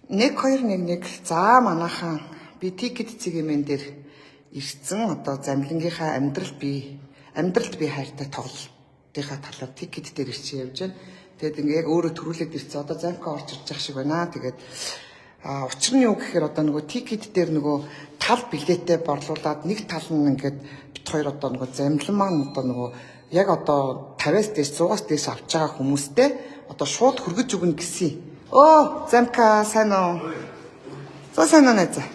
1211 за манайхан би тикет цэгийн дээр ирсэн одоо замлингийнхаа амьдралд би хайртай тоглолтынхаа талаар тикет дээр ирсэн явж байна. Тэгээд ингээ яг өөрөө төрүүлээд ирсэн. Одоо замка орж ирж байгаа шиг байна. Тэгээд учир нь юу гэхээр одоо нөгөө тикет дээр нөгөө тал билетээ борлуулад нэг тал нь ингээд бит хоёр одоо нөгөө замлан маань одоо нөгөө яг одоо 50-аас дээш 100-аас дээш авч байгаа хүмүүстэй одоо шууд хөргөж өгнө гэсэн. Оо, замка сайн уу? Сайн уу найзаа.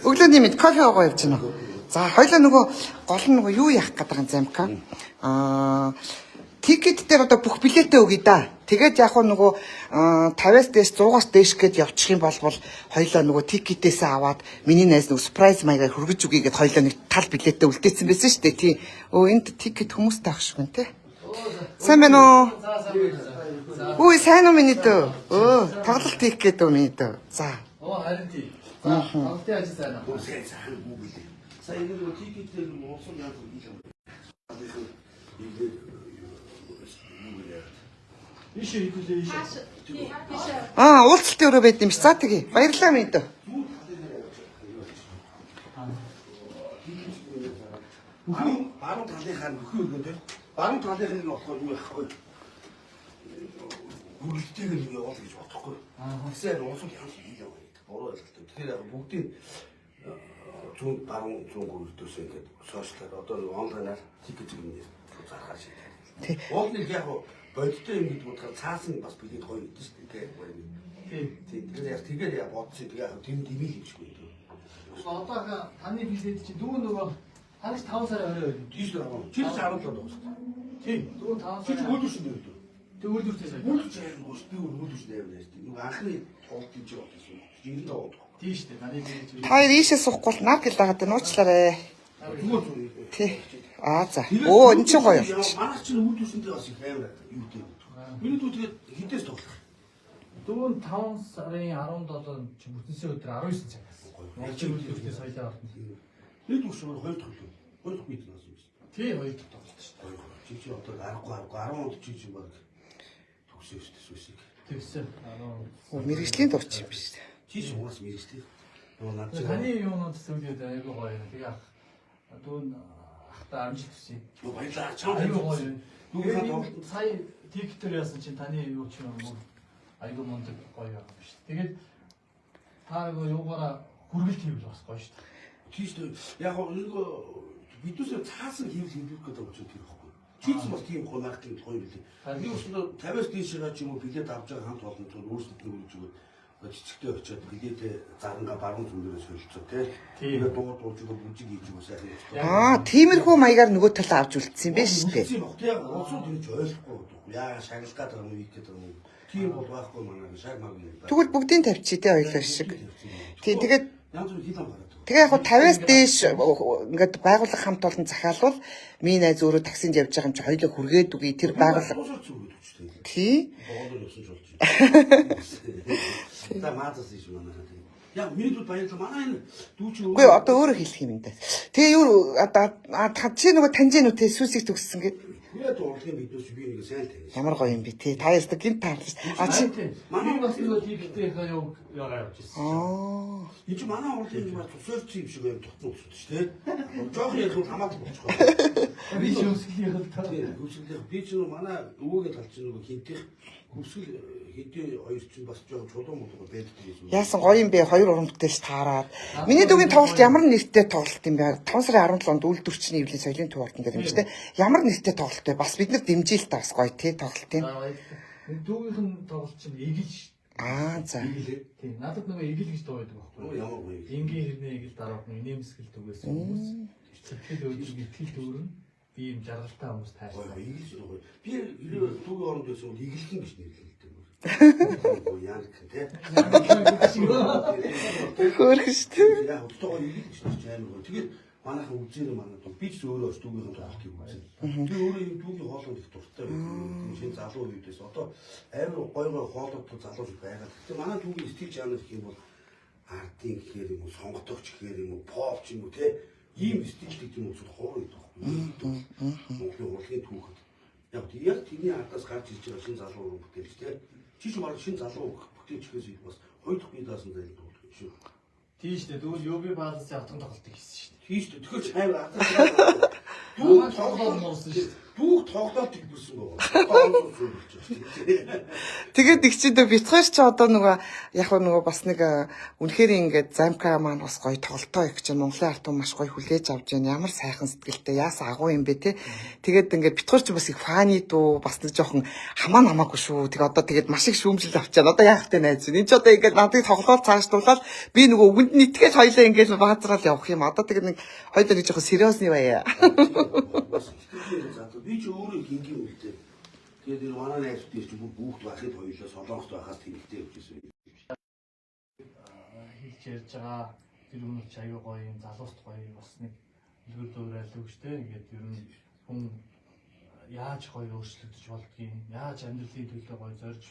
Өглөөний мэд кофе уугаа явж байна уу? За, хоёлаа нөгөө гол нь нөгөө юу яах гэдэг юм замка. Тикет дээр одоо бүх билетээ өгье да. Тэгээд яг нөгөө 50-аас дээш 100-аас дээш гээд явчих юм бол хоёлаа нөгөө тикетээсээ аваад миний найз нөгөө surprise маягаар хөргөж өгье гэд хоёлаа нэг тал билетээ үлдээсэн байсан шүү дээ. Тийм. Энд тикет хүмүүстэй ах шиг байна те. Сайн байна уу? Үй сайн уу миний дөө? Тоглолт хийх гэдэг үү миний дөө? За. Харин тийм. За, тоглолтын ажил сайн аа. Сайн уу билээ. Сайн нэг тикетээр уусан яг ийм. Ишээ хэлээ ишээ. Уулзалтын өрөө байд юм ш. За тэгье. Баярлалаа минь дөө. Баруун талынхаа нөхөө өгөө те. Баруун талынх нь болохоор юу яахгүй. Үргэлжтэйг нь явуул гэж бодохгүй. Тэгсээр уусах юм хийлээ байдаг. Буруу ойлголт. Тэгэхээр яг бүгдийн зүүн баруун зүүн гүрдөөс ингээд сошиалаар одоо онлайнаар тикет зэгнээ зархаа шийдээ. Уулныг яг бодтой юм гэдэг утгаар цаасан бас билет гоё гэдэг шүү дээ. Тийм. Тэгэхээр яг бодсон тэгээ тэм димэл хийчихгүй. Одоо таны билет чи дүү нөгөө хагас 5 сарын орой байв. Тийш дээ. Чи 17 доо. Тийм. Дүү 5 сар. Чи үүлдвэрсэн дээ. Тэг үүлдвэртэй сая. Үүлдвэр яг гош би үүлдвэрсэн дээ байж тийм. Нэг анхны тоглолт гэж бодсон. Жинхэнэ тоглолт. Тийм шүү дээ. Таны билет. Хоёр ийшээ суухгүй бол наад гэлаагаад нууцлаарэ. Зүгээр. Тий. За. Энэ ч гоё. Манайх чинь үүлдвэрсэнтэй бас их амар юу дээ. Миний дүү тэгээд хідээс тоглох. Дүү 5 сарын 17-нд чи бүтэнсээ өдөр 19 цагаас. Яг чи үүлдвэртэй соёлоо орно. Нэг үш хоёр дахь төлөв. Хоёр дахь бид нас юм шүү. Тий, хоёр дахь тоглолт шүү дээ. Чи одоо аргагүй 10 онд чи баг төгсөө шүү дээ сүсийг. Тэгсэн. Мэргэжлийн дууч юм биш үү? Чи ч угаас мэргэжтэй. Нөгөө над чи таны юунууд зүйлээд айгүй гоё. Тэгээ ах дүүн ахта амжилт хүсье. юу баялаа чам Айгүй гоё. Нүгээр тоглолт сая тиктор яасан чинь таны юу ч юм уу айгүй мундаг гоё юм биш. Тэгээд та юугаараа хүргэлт хийвэл бас гоё шүү дээ. тийш яг нэг бидүүсээ цаасан хийх гэдэг очоод тийм байхгүй. Чи ч бас тийм гонхтын гоё билээ. Нэг өснө 50-аас дээш байгаа ч юм уу билет авч байгаа хамт олон зүйл өөрсдөд нь үрж өгöd жижигтэй очиод билетээ заранга баруун зүгээрээ солилцоо тий. Тэгээд дуулж бүжиг хийж өгөө сайхан. Тиймэрхүү маягаар нөгөө талаа авч үлдсэн юм байна шүү дээ. Яг улсууд энэ ч ойлгохгүй. Яа шагналгаад байгаа юм ийх гэдэг юм. Тийм бол байхгүй манай шаг маг юм. Тэгвэл бүгдийг тавьчих тий хоёлоо шиг. Тий тэгээд янз бүр хийлэн гараад. тэгээ яг 50-аас дээш ингээд байгууллага хамт олон захиалвал миний найз өөрөө таксинд явж байгаа юм чи хоёлоо хүргээд үгүй тэр байгууллага. Тий. Боолоор явсан ч болж байна. За маадас ийш манай. Яг миний дүү баярлал манай энэ дүүч Үгүй одоо өөрөө хэлэх юм даа. Тэгээ юу одоо чи нөгөө таньжин үтэй сүсийг төгссөн гэдэг. тэгээд урлагийн биднээс би нэг сайн таних. Ямар гоё юм бэ тий. Та ястаа гинт таарлаа. Чи манай бас нөгөө тиктээ юу явж ирсэн. Энэ чи манай урлагийн бас тусаарч юм шиг байна тутсан ус шүү дээ. Жохон ярих бол хамаагүй болчихгоо. Би ч өсгөлийн хэл Хөвсгөл би ч манай өвөөгөө талч нөгөө хинтих хөвсгөл хэдий хоёр чинь бас жоохон чулуун модоо байдаг юм. яасан гоё юм бэ? 2 урамтайш таарад. Миний дүүгийн тоглолт ямар нэртэй тоглолт юм бэ? 5 сарын 17-нд үйлдвэрчний эвлийн соёлын төвөртөн дээр юм чинь ямар нэртэй тоглолт вэ? Бас бид нар дэмжээл таас гоё тий тоглолтын. Дүүгийнх нь тоглолт чинь эгэл ш. За. Тийм надад нөгөө эгэл гэж дуудаг байхгүй юу? Ямар гоё. Энгийн хэрнээ эгэл дараад нэмсгэл түгээс хүмүүс сэтгэл өдрөг итгэл төрн би юм жаргалтай хүмүүс тайлбар. Би түүгийн оронд байсан игэлхэн гэж нэрлэдэг. Яан гэх тэ. Хөөх шүү. Яг өстөгөө игэлж гэж амар гоё. Тэгээд манайхан үзээр манай би ч өөрөө бас түүгийн тоглолтыг үзсэн. Би өөрөө юм түүгийн хоолойд их дуртай байсан. Шинэ залуу үедээс одоо амар гоё хоолойд залууч байгаа. Гэхдээ манай түүгийн стил жанр гэх юм бол артын гэхээр юм уу, сонгодогч гэхээр юм уу, поп ч юм уу те ийм стилтэй юм уу хоор идэх байхгүй. Монголын урлагийн түүхэд. Яг тэрний ардаас гарч ирж байгаа шинэ залуу бүтээгч те. Чи ч баг шинэ залуу бүтээгчээс бас Хоёр дахь би даасан зайлд тоглох шүү. Тийм шүү дээ. Тэгвэл Юби Баалсын автан тоглолтыг хийсэн шүү дээ. Тийм шүү. Тэгэхээр ч амар атаа. Дүүг тоглоод нуусан шүү дээ. Дүүг тоглоод тэгсэн байгаа. Тэгээд их чи битгаар ч одоо нөгөө яг нөгөө бас нэг үнэхээр ингээд Замка маань бас гоё тоглолтоо их чинь Монголын ард түмэн маш гоё хүлээж авч байна. Ямар сайхан сэтгэлтэй яасан агуу юм бэ те. Тэгээд ингээд битгаар ч бас их фаны дүү бас нэг жоохон хамаа намаагүй шүү. Тэгээд одоо тэгээд маш их шүүмжил авч байна. Одоо яах вэ найз? Энд ч одоо ингээд надыг тоглоод цаашлуулаад би нөгөө өгөнд нь итгээд хоёлаа ингээд баазраал явах юм. Одоо тэгээд нэг хоёлаа нэг жоохон сериосны байя. Би ч өөрөө гингийн үлдээ. Тэгээд энэ манай найзууд ч бүгд бахад хоёулаа солонгост байхаас тэмдэгтэй явчихсан. Хэлж ярьж байгаа тэр өмнө ч аюу гоё юм залууст гоё бас нэг илгэр дуурайл өгчтэй. Ингээд ер нь хүн яаж гоё өөрчлөгдөж болдгийг, яаж амьдралын төлөө гоё зорж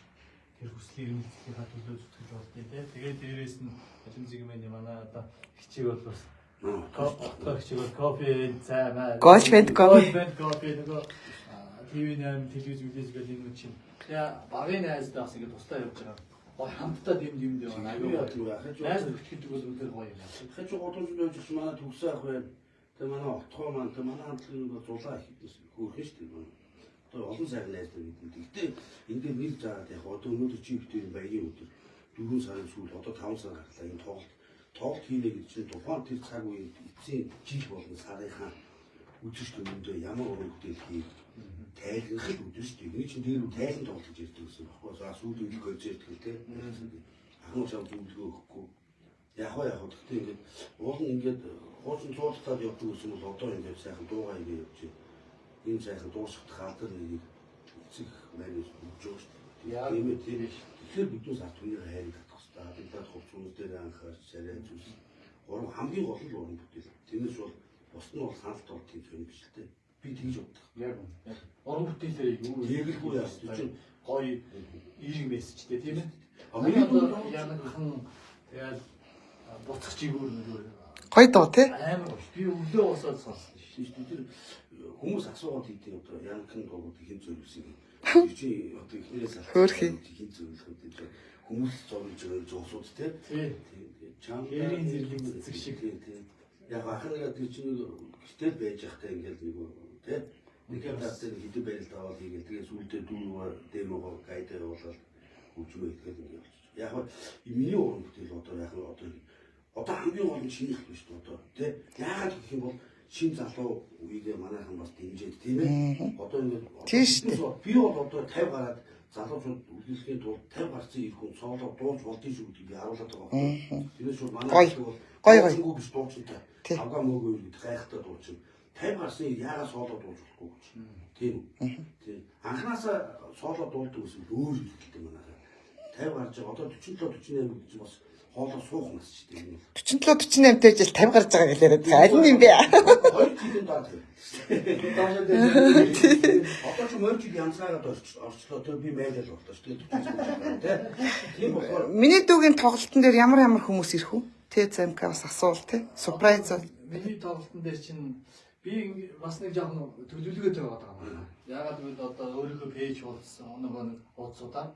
тэр хүслийг эрмэлзлийнхаа төлөө зүтгэж болдгийг тий. Тэгээд дээрээс нь алим зэгмэний манай одоо хичээг бол бас кофе цаа Голчбент кофе нөгөө TV8 телевиз гэдэг юм чинь. Тэгээ багын найзтай бас ингэ тустай явж байгаа. Гой хамтдаа дэмд яваа. Аюу найз нөхдөд бол үнээр гоё юм. Хаж годомж байж манай төгсөө ах байна. Тэгээ манай отгоо маань тэгээ манай хамтлагийн нэг зулаа хийдээс хөөрхөн шүү дээ. Одоо олон сайхан найзтай гэдэг. Гэхдээ ингээд нэр заагаад яг одоо өнөөдөр чи битүүр баягийн өдөр 4 сарын сүүл одоо 5 сар гарлаа энэ тоглолт хийнэ гэж чинь тухайн тэр цаг үед эцсийн жил болон сарынхаа үзэж төмөндөө ямар уран бүтээл хийх тайлбарлах үүдэн шүү дээ. Нэг чинь тэр тайлан тоглож ирдэг гэсэн баггүй. Сүүл үед концерт гэлтэй. Ахын шав зүйлгөө өгөхгүй. Яг гэхдээ ингээд уулын ингээд хуучин цууцтаад явдаг гэсэн бол одоо ингээд сайхан дуугаа ингэ явж байна. Энэ сайхан дуусахт хаалтар нэг эцэг менеж өгч байгаа шүү дээ. Тийм ээ тийм. Тэгэхээр бидний сард хүний хайр татах хэрэгтэй. Бид нар хувцсууд дээр анхаарч царай зүс. Гурав хамгийн гол нь уран бүтээл. Тэрнээс бол бус нь бол хаалт бол тийм юм биш л дээ. Би тэгж боддог. Яг уран бүтээлээ юу Тэгэлгүй яа чинь гоё ирэг мессежтэй тийм ээ. Миний янагхан тэгэл буцах чигээр нөгөө гоё доо те. амар би өглөө босоод сонссон шүү дээ. Тэр хүмүүс асуугаад идэв одоо янагхан дууг хэн зөвлөсөн юм. Чи одоо ихнээс Хөөрхий. хэн зөвлөх юм те. Хүмүүс зурж байгаа зоосууд те. Тийм. Чам ярийн зэрлэг цэцэг шиг тийм. Яг ахнаа тэр чинь гэтэл байж захтай ингээл нэг те. Нэг хавтаа хэдэн байрал даваад хийгээл тэгээ сүулдээ дүүрээ дэмогоо гайдаа явуулаад хөгжмөө итгэл ингээд болчих. Яг миний уран бүтээл одоо яг одоо хамгийн гол нь шинийх биш үү одоо тий. Яагаад гэх юм бол шин залуу үегээ манайхан бас дэмжиж тийм ээ. Одоо ингээд би бол одоо 50 гараад залуучууд үлдэхлийн тулд 50 гарсан их хүн соолоо дууж болдгийг шүү гэдгийг харуулдаг байгаа. Тэрээс шүү манайх бол гоё биш дуучинтай. Авгаа мөөгөө гэдэг гайхалтай дуучин. 50 гарсан яагаад соолоо дууж болохгүй гэж. Тийм. Тийм. Анханасаа соолоо дуулдаг гэсэн өөр хэлтэй манайхаа. 50 гарч байгаа одоо 47 48 гэж бас хоолоо суух нас ч тийм. 47 48 жил 50 гарч байгаа гэлээрээ аль нь юм бэ? Хоёр жилийн дараа. Одоо ч мөрчиг янзгаагаад орчлоо тэр би мэйл боллоо шүү дээ. Тийм болохоор Миний дүүгийн тоглолтын дээр ямар хүмүүс ирэх үү? Тэ Замка бас асуул те. Surprise. Миний тоглолтын дээр чинь би бас нэг жоохон төлөвлөгөөтэй байгаа юм. Яагаад гэвэл одоо өөрийнхөө пэйж хуудсан нэг хуудасудаа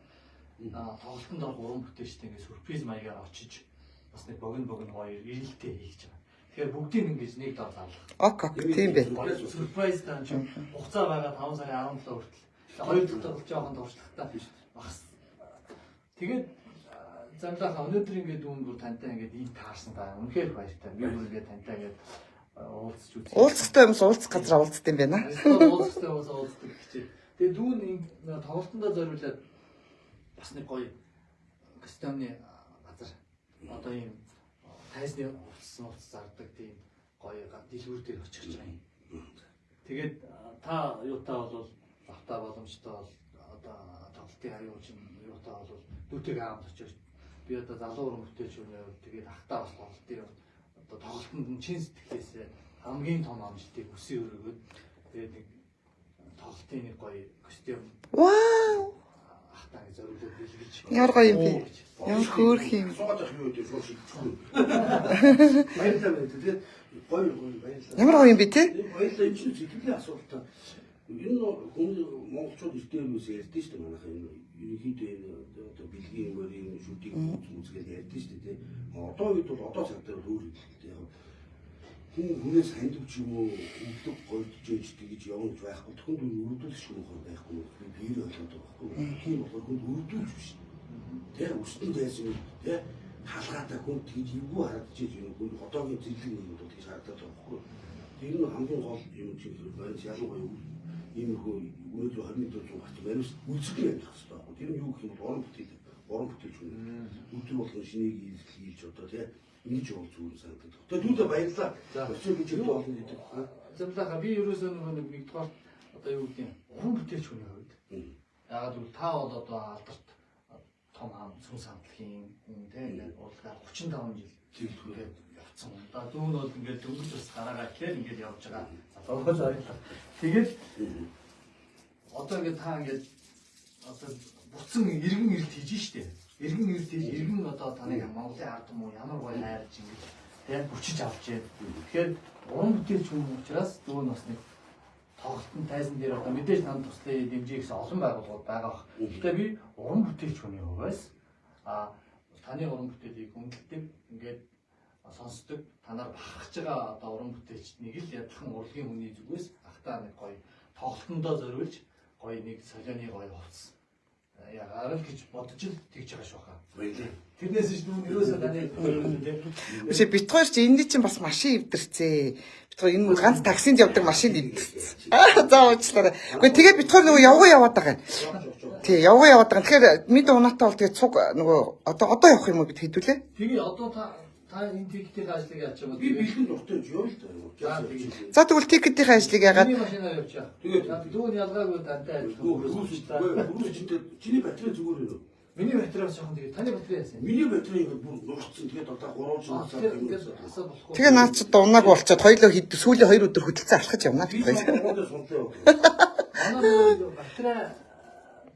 тоглолтонд орох уран бүтээлчтэй ингээд сюрприз маягаар очиж бас нэг богино хоёр ирэлтээ хийж байгаа. Тэгэхээр бүгдийг ингэж нэг дор залгах. Ок тийм бэ. Сюрприз тань ч хугацаа байгаа 5 сарын 17 хүртэл. Хоёр дахь тоглолт жоохон дуршлагтай биш багс. Тэгээд замлааха өнөөдөр ингээд дүүн бүр тантай ингээд ий таарсан та. Үнэхээр баяртай. Би бүр ингээд тантай ингээд уулзч үзье. Уулзахтай юмс уулзах газар уулздаг юм байна. Уулзахтай юмс уулздаг гэчээ. Тэгээд дүүн тоглолтондоо зориулаад бас нэг гоё костюмны газар одоо ийм тайзны уулс зардаг тийм гоё дэлгүүр дээр очих гэж байна. Тэгээд та юутаа бол автаа боломжтой бол одоо тоглолтын аюул чинь юутаа бол дүүтэйг хамт очиж би одоо залуу уран бүтээлч өнөө тэгээд ахтаа бас тоглолтын одоо тоглолтод нь чин сэтгэлээс хамгийн том амжилтыг хүсээ өргөөд тэгээд нэг тоглолтын нэг гоё костюм Вау. Ямар гоё юм бэ? Ямар хөөрх юм. Суугаад байх юу гэдэг шууд шийдчихгүй. Баярлалаа байна. Тэгээд гоё баярлалаа. Ямар гоё юм бэ те? Баярлалаа энэ чинь сэтгэлийн асуултаа. Энэ хүн монголчууд эртнээс ярьдэн шүү дээ манайхаа энэ ерөнхийдөө одоо бэлгийн мөрийн шүдийг үзгээд ярьдэн шүү дээ. Одоо үед бол одоо цаг дээр өөр юм дээ. Хүнээс хандвч юм уу өвдөг голдж ээж тэгж явж байхгүй. Тэхэнд өрдүүлэх шүүх байхгүй. Би биер болоод байгаа байхгүй. Тийм болохоор хүнд өрдүүлж биш. Тэ өстөн дайсан тэ халгаатай хүн тэгж эвгүй харагдаж байна. Хүн одоогийн зэрлэг нийгэмд бол тэгж харагдаад байгаа байхгүй. Тэр нь хамгийн гол юм чинь баримс ялангуяа ийм хөө өнөөдөр 20 гарч баримс үйлчлэг байх хэрэгтэй. Тэр нь юу гэх юм бол орон бүтээлч хүн. Өдөр болгон шинийг хийж одоо тий ингэж бол зүгээр санагдав. Тэгээ дүүдээ баярлалаа. Өчиг гэж болно гэдэг. Зөвлөха би ерөөсөө нэгдүгээр одоо юу гэдэг уран бүтээлч хүний хувьд. Яагаад гэвэл та бол одоо алдарт том сүнс хамтлагийн хүн тий урлагаар 35 жил тэгээд явцсан. Одоо дүүн бол ингээд дөнгөж бас гараагаа ихээр ингээд явж байгаа. Залуугаас ойлголоо. Тэгээд одоо ингээд та ингээд одоо буцсан иргэн ирд хийж штэ. Иргэн ирд хийж иргэн одоо таныг Монголын ард юм уу ямар гоё хайрж ингэж яг бүчиж авч яа. Тэгэхээр уран бүтээлч хүн учраас дүүн бас нэг тоглолтын тайзан дээр одоо мэдээж танд туслая дэмжих гэсэн олон байгууллагууд байгаа бах. Гэхдээ би уран бүтээлч хүний хувьас таны уран бүтээлийг хүндэлдэг ингээд сонсдог танаар бахархаж байгаа одоо уран бүтээлчнийг л ядхан урлагийн хүний зүгээс ахтаа нэг гоё тоглолтондоо зориулж гоё нэг солионы гоё хувцас яагаад гэж бодож л тэгж байгаа шүү хаа. Тэрнээс ч нүүн ерөөсөө таны Үгүй бит хоёр чи энэ чинь бас машин эвдэрцээ. Бит хоёр энэ ганц таксинд явдаг машин эвдэрцээ. За уучлаарай. Үгүй тэгээ бит хоёр нөгөө яваад байгаа юм. Тий, яваад байгаа. Тэгэхээр мэд унаатай бол тэгээ цуг нөгөө одоо явах юм уу бид хэдүүлээ? Тэгээ одоо та энэ тикетийн ажлыг яаж байгаа би бэлэн дуртай юм л да. За тэгвэл тикетийн ажлыг ягаад машинаар явчаа. Тэгээд дүүн ялгаагүй дантай адилхан. Чиний батарей зүгээр үү? Миний батарейс жоохон тэгээд таны батарей яасан? Миний батарей ингээд бүр нуурцсан. Тэгээд одоо 3 жил ингээд асаа болохгүй. тэгээ наад чи дунааг болцоод хоёлоо сүүлийн 2 өдөр хөдөлсөн алхаж явна би гэдэг. суулгаад сунлаа. Манай батарей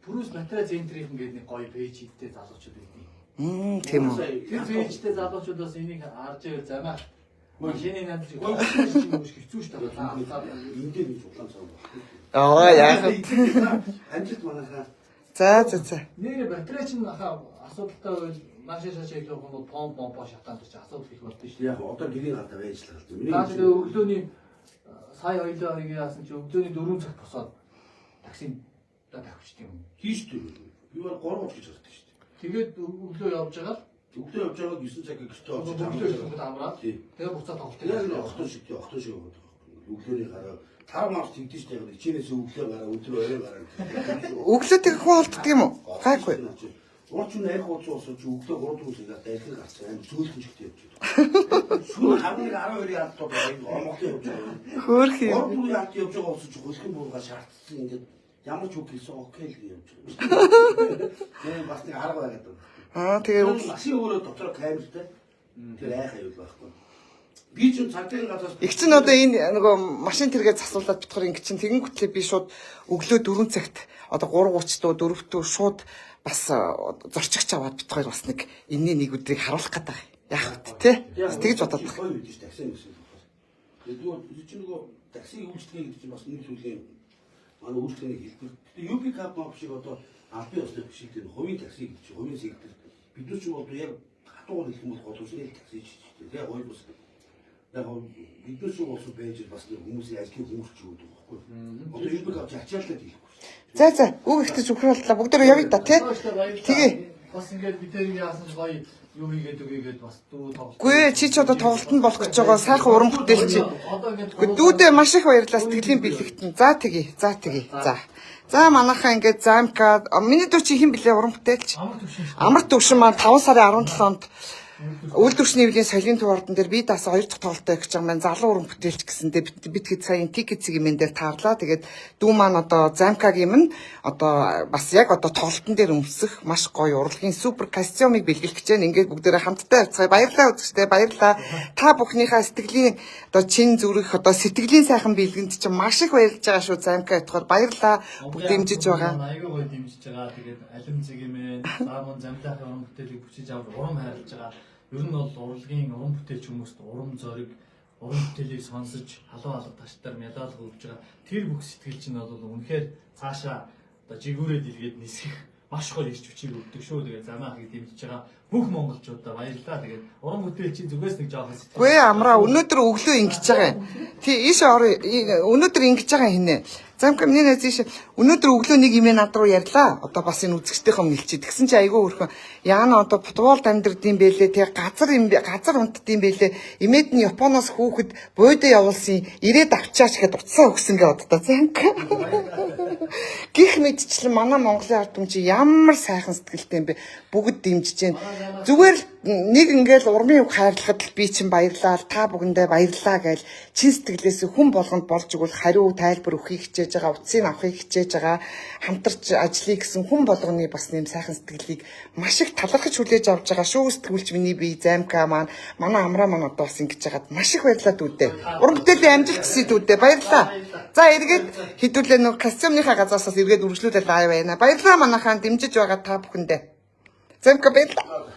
Пүрүс батарей центрийнх ингээд нэг гоё пэйж хийдтэй залуучууд байдیں۔ Тийм үү. Тэр пэйжтэй залуучуудаас энийг харж ивэл замаа машины надлж хэцүү шүү дээ. Та Энд дээр нэг улаан цаа байна. Яах вэ? Амжилт манайхаа. За. нэр батарей чинь хаа асуудалтай байвал машин шашаа хийх юм бол помп шатаанд чи асуудал их болдог шүү дээ. Яг одоо гэрийн гадаа байж л байгаа. Наад тэгээ өглөөний сая хоёлоо ингэ яасан чи өглөөний 4 цагт босоод таксинд тавьчихсан юм. Хийш дээ. Би бол 3 гэж хардаг шүү дээ. Тэгээд өглөө явж байгаа л Өглөө явж байгаа 9 цаг гэртээ очиж өглөө амраад тэгээ буцаад тоглолт. Яг л охтон шиг яваад байгаа. Өглөөний гараа 5 март тэгдэж байгаа. Хичээнээс өглөө гараа өдөр орой гараа. Өглөө тэг хүн олддог юм уу? Гайгүй. Урч нь яг ууцсан чи өглөө 3 цагаар дахин гарсан аим зөөлтөн чигт явж байгаа. Сүүл хамгийн 12-ийн ард тоо Монголын явж байгаа. Хөөх юм. 3 ард явж байгаа болсон чи хөлхөн буургаа шаардсан ингээд ямар ч үг хэлсэн окей л явж байгаа. Тэгээ бас нэг арга байгаад байна. Тэгээ машин өөрөө дотор камертай. Тэр айх аюул байхгүй. Би ч цагтын газраас их чинь одоо энэ нөгөө машин тэргээ засуулаад битгаар ингэ чинь тэгэн гүтлээ би шууд өглөө 4 цагт одоо 3:30 дөө 4-төө шууд бас зорчигч аваад битгаар бас нэг энэний нэг өдрийг харуулах гэдэг. Яах вэ те? Тэгж бодоод байна. гоё үйдэж такси гэсэн юм байна. Тэгээд чи нөгөө такси үйлчлэгээ гэдэг чинь бас нэг зүйлийн манай үйлчлэгийг хэлбэр. Тэгээд UP Cup мап шиг одоо албан ёсны шиг тэр хувийн такси гэж хувийн сектор бид нар ч бол яг хатуугаар хэлэх юм бол голомжны такси ч гэдэг. Яг гоё бас яг бид нар ч болсон байж бас нэг хүмүүсийн ажлын хүмүүс ч өгдөг байхгүй. Одоо UP Cup ачааллаад хэлэхгүй. За үг ихтэй зүрхэр боллоо. Бүгдөө явъя да тий. Тэгээ. Бас ингээд бид тэрийг яасан ч гоё юу хийгээд үгээд бас дүү тоглолт. Гүй чи ч одоо тоглолтод болох гэж байгаа сайхан уран бүтээлч. Дүүдээ маш их баярлалаа сэтгэлийн бэлэгтэн. За тэгье. За манайхаа ингээд замка миний дүү чи хэн блэ уран бүтээлч. Амар төвшин маань 5 сарын 17-нд Үйлдвэрчний нэвлийн соёлын туурдан дээр би даас 2 дахь тоглолтоо хийж байгаа маань залуу уран бүтээлч гэсэндээ бид хэд саяын тикет цэгийн дээр таарлаа. Тэгээд дүү маань одоо замкагийн минь одоо бас яг одоо тоглолтын дээр өмсөх маш гоё урлагийн супер костюмыг бэлгэлж чинь ингээд бүгдээрээ хамтдаа явцгаая. Баярлалаа үзэгчдээ баярлалаа. Та бүхнийхээ сэтгэлийн одоо чин зүрх одоо сэтгэлийн сайхан бэлгэнд чинь маш их баярлж байгаа шүү замка ятгаар баярлалаа. Бүгд дэмжиж байгаа. Аягүй гоё дэмжиж байгаа. Тэгээд алим цэгийн заамун замтайхын уран бүтээлийг хүчиж авч урам хайрлаж байгаа. Ер нь бол урлагийн уран бүтээлч хүмүүст урам зориг, уран бүтээлийг сонсож, халуун алга таштаар медаль өгж байгаа. Тэр бүх сэтгэл чинь бол үнэхээр цаашаа одоо жигүүрээд илгээд нисэх маш гоё ирч хүчийг өгдөг шүү. Тэгээд замаахыг дэмжиж байгаа бүх монголчуудаа баярлалаа. Тэгээд уран бүтээлчийн зүгээс нэг жоохон сэтгэл. Гүй амраа өнөөдөр өглөө ингэж байгаа юм. Тий ийш өнөөдөр ингэж байгаа хинэ. Замка миний найз ийш өнөөдөр өглөө нэг юм над руу ярьлаа. Одоо бас энэ үзэгчтэйхөө нэлчихэд. Тэгсэн чи айгүй өрхөн яана одоо футбол амьдрдсан байлээ. Тэг газар унтдсан байлээ. Имэд нь Японоос хүүхэд бууйдаа явуулсан ирээд авчаач гэд утсаа өгсөн гэдэг одоо замка. Гэх мэдчлэн манай Монголын ард түмэн чи ямар сайхан сэтгэлтэй юм бэ. Бүгд дэмжиж जैन. Зүгээр нэг ингээл урмын үг хайрлахад л би чинь баярлаа. Та бүхэндээ баярлаа гэж чин сэтгэлээс хүн болгонд болж игэл хариу тайлбар өгөхийг хичээж байгаа, утсыг авахыг хичээж байгаа, хамтарч ажиллая гэсэн хүн болгоны бас нэм сайхан сэтгэлийг маш их талархаж хүлээж авч байгаа шүү. Сэтгүүлч миний бие Замка маань манай амраа маань одоо бас ингэж хагаад маш их баярлалаа дүүдээ. Уран бүтээлийн амжилт хүсье дүүдээ. Баярлалаа. За эргээд хэдүүлээ нэг костюмныхаа газраас бас эргээд үргэлжлүүлээд лайв байна. Баярлалаа манайхаа дэмжиж байгаа та бүхэндээ. Замка баярлалаа.